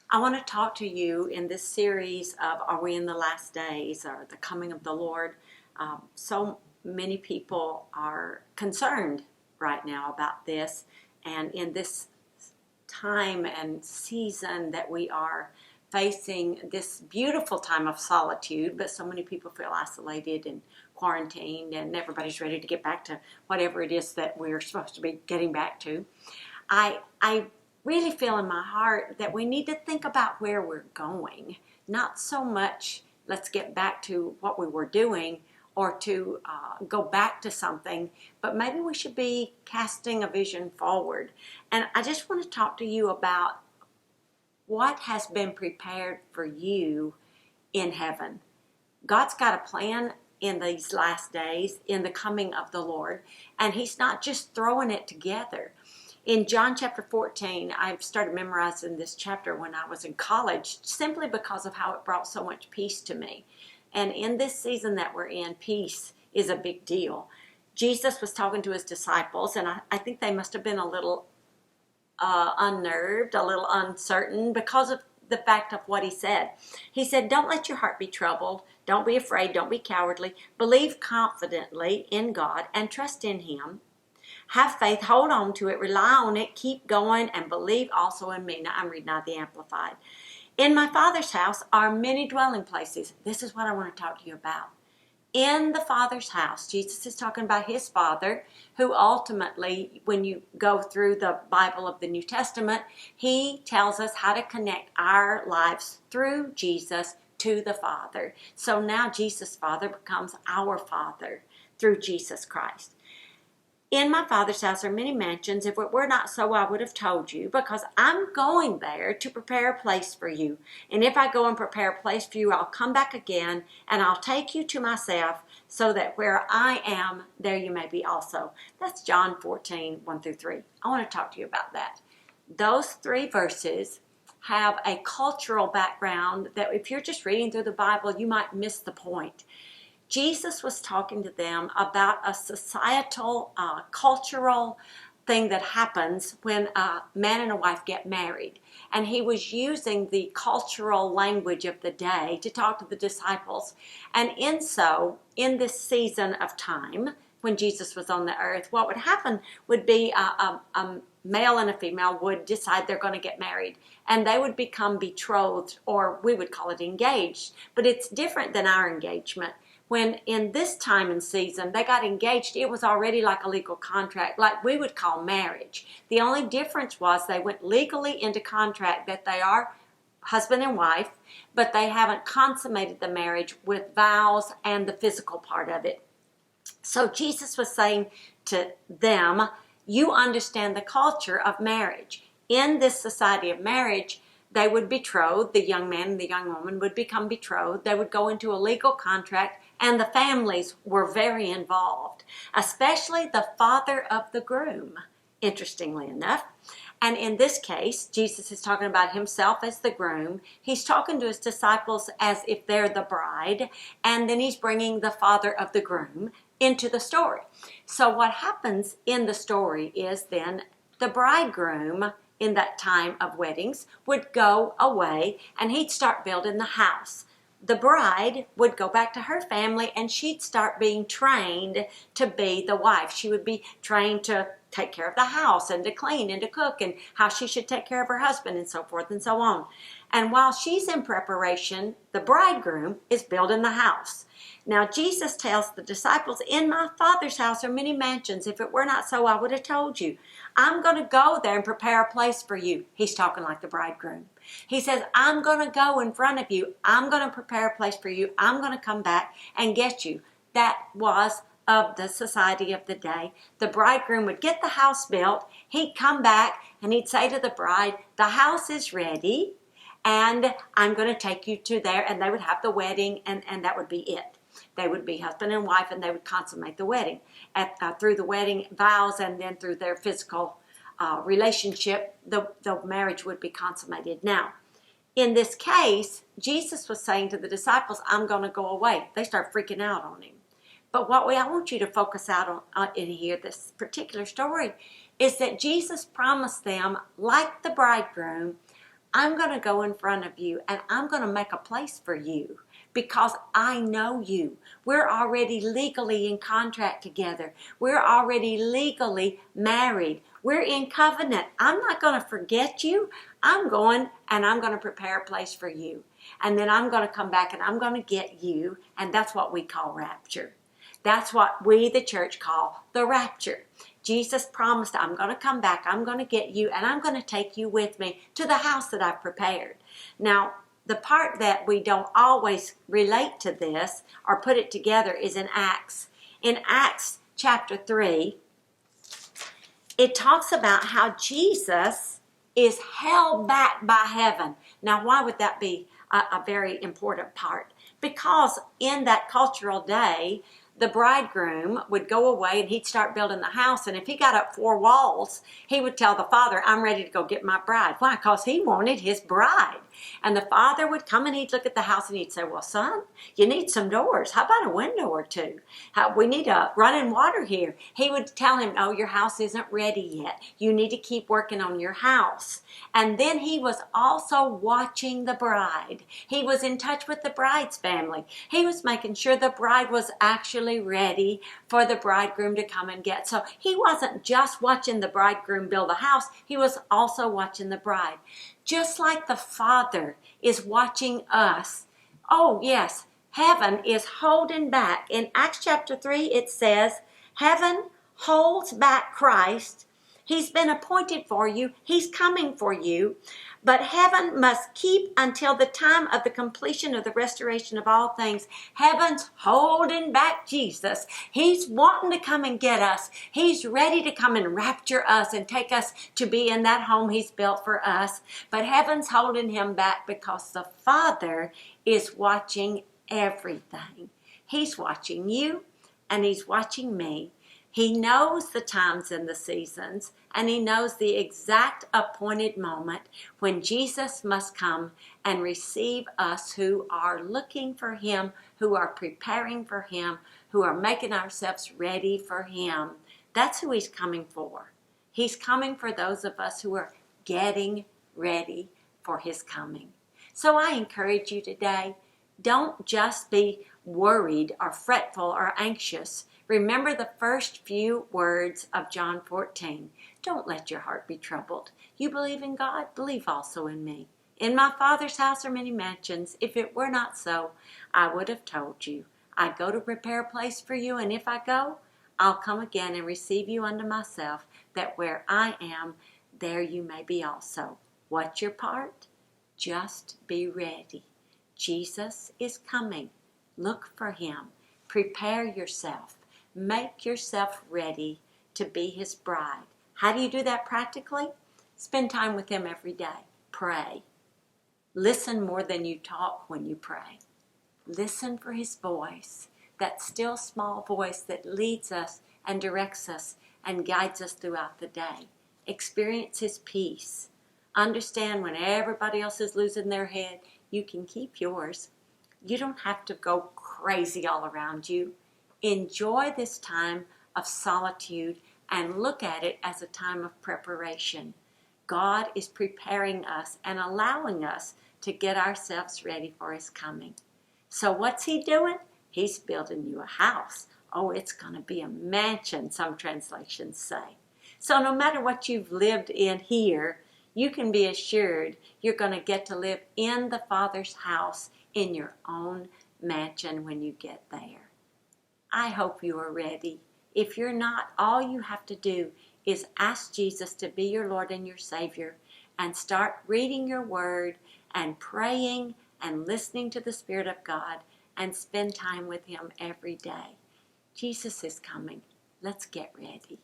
I want to talk to you in this series of Are We in the Last Days or the Coming of the Lord? So many people are concerned right now about this, and in this time and season that we are facing this beautiful time of solitude, but so many people feel isolated and quarantined, and everybody's ready to get back to whatever it is that we're supposed to be getting back to. I really feel in my heart that we need to think about where we're going, not so much let's get back to what we were doing or to go back to something, but maybe we should be casting a vision forward. And I just want to talk to you about what has been prepared for you in heaven. God's got a plan in these last days, in the coming of the Lord, and He's not just throwing it together. In John chapter 14, I started memorizing this chapter when I was in college, simply because of how it brought so much peace to me. And in this season that we're in, peace is a big deal. Jesus was talking to His disciples, and I think they must have been a little unnerved, a little uncertain because of the fact of what He said. He said, don't let your heart be troubled. Don't be afraid. Don't be cowardly. Believe confidently in God and trust in Him. Have faith, hold on to it, rely on it, keep going, and believe also in me. Now, I'm reading out the Amplified. In my Father's house are many dwelling places. This is what I want to talk to you about. In the Father's house, Jesus is talking about His Father, who ultimately, when you go through the Bible of the New Testament, He tells us how to connect our lives through Jesus to the Father. So now Jesus' Father becomes our Father through Jesus Christ. In my Father's house are many mansions. If it were not so, I would have told you, because I'm going there to prepare a place for you. And if I go and prepare a place for you, I'll come back again, and I'll take you to myself, so that where I am, there you may be also. That's John 14, 1 through 3. I want to talk to you about that. Those 3 verses have a cultural background that if you're just reading through the Bible, you might miss the point. Jesus was talking to them about a societal, cultural thing that happens when a man and a wife get married. And He was using the cultural language of the day to talk to the disciples. And in this season of time, when Jesus was on the earth, what would happen would be a male and a female would decide they're going to get married. And they would become betrothed, or we would call it engaged. But it's different than our engagement. When in this time and season they got engaged, it was already like a legal contract, like we would call marriage. The only difference was they went legally into contract that they are husband and wife, but they haven't consummated the marriage with vows and the physical part of it. So Jesus was saying to them, you understand the culture of marriage. In this society of marriage, they would betroth, the young man and the young woman would become betrothed. They would go into a legal contract, and the families were very involved, especially the father of the groom, interestingly enough. And in this case, Jesus is talking about Himself as the groom. He's talking to His disciples as if they're the bride, and then He's bringing the father of the groom into the story. So what happens in the story is then the bridegroom, in that time of weddings, would go away and he'd start building the house. The bride would go back to her family, and she'd start being trained to be the wife. She would be trained to take care of the house and to clean and to cook, and how she should take care of her husband, and so forth and so on. And while she's in preparation, the bridegroom is building the house. Now Jesus tells the disciples, in my Father's house are many mansions. If it were not so, I would have told you. I'm going to go there and prepare a place for you. He's talking like the bridegroom. He says, I'm going to go in front of you. I'm going to prepare a place for you. I'm going to come back and get you. That was of the society of the day. The bridegroom would get the house built. He'd come back and he'd say to the bride, the house is ready, and I'm going to take you to there. And they would have the wedding, and that would be it. They would be husband and wife, and they would consummate the wedding through the wedding vows, and then through their physical relationship, the marriage would be consummated. Now, in this case, Jesus was saying to the disciples, I'm going to go away. They start freaking out on Him. But what I want you to focus out on in here, this particular story, is that Jesus promised them, like the bridegroom, I'm going to go in front of you and I'm going to make a place for you because I know you. We're already legally in contract together. We're already legally married. We're in covenant. I'm not going to forget you. I'm going and I'm going to prepare a place for you. And then I'm going to come back and I'm going to get you. And that's what we call rapture. That's what we, the church, call the rapture. Jesus promised, I'm going to come back, I'm going to get you, and I'm going to take you with me to the house that I've prepared. Now, the part that we don't always relate to this or put it together is in Acts. In Acts chapter 3, it talks about how Jesus is held back by heaven. Now, why would that be a very important part? Because in that cultural day, the bridegroom would go away and he'd start building the house. And if he got up 4 walls, he would tell the father, I'm ready to go get my bride. Why? Because he wanted his bride. And the father would come and he'd look at the house and he'd say, well, son, you need some doors. How about a window or two? We need a running water here. He would tell him, oh, your house isn't ready yet. You need to keep working on your house. And then he was also watching the bride. He was in touch with the bride's family. He was making sure the bride was actually ready for the bridegroom to come and get. So he wasn't just watching the bridegroom build a house, he was also watching the bride. Just like the Father is watching us. Oh yes, heaven is holding back. In Acts chapter 3 it says, heaven holds back Christ. He's been appointed for you. He's coming for you. But heaven must keep until the time of the completion of the restoration of all things. Heaven's holding back Jesus. He's wanting to come and get us. He's ready to come and rapture us and take us to be in that home he's built for us. But heaven's holding him back because the Father is watching everything. He's watching you and he's watching me. He knows the times and the seasons, and he knows the exact appointed moment when Jesus must come and receive us who are looking for him, who are preparing for him, who are making ourselves ready for him. That's who he's coming for. He's coming for those of us who are getting ready for his coming. So I encourage you today, don't just be worried or fretful or anxious. Remember the first few words of John 14. Don't let your heart be troubled. You believe in God, believe also in me. In my Father's house are many mansions. If it were not so, I would have told you. I go to prepare a place for you, and if I go, I'll come again and receive you unto myself, that where I am, there you may be also. What's your part? Just be ready. Jesus is coming. Look for him. Prepare yourself. Make yourself ready to be his bride. How do you do that practically? Spend time with him every day. Pray. Listen more than you talk when you pray. Listen for his voice, that still small voice that leads us and directs us and guides us throughout the day. Experience his peace. Understand when everybody else is losing their head, you can keep yours. You don't have to go crazy all around you. Enjoy this time of solitude and look at it as a time of preparation. God is preparing us and allowing us to get ourselves ready for his coming. So what's he doing? He's building you a house. Oh, it's going to be a mansion, some translations say. So no matter what you've lived in here, you can be assured you're going to get to live in the Father's house in your own mansion when you get there. I hope you are ready. If you're not, all you have to do is ask Jesus to be your Lord and your Savior and start reading your word and praying and listening to the Spirit of God and spend time with him every day. Jesus is coming. Let's get ready.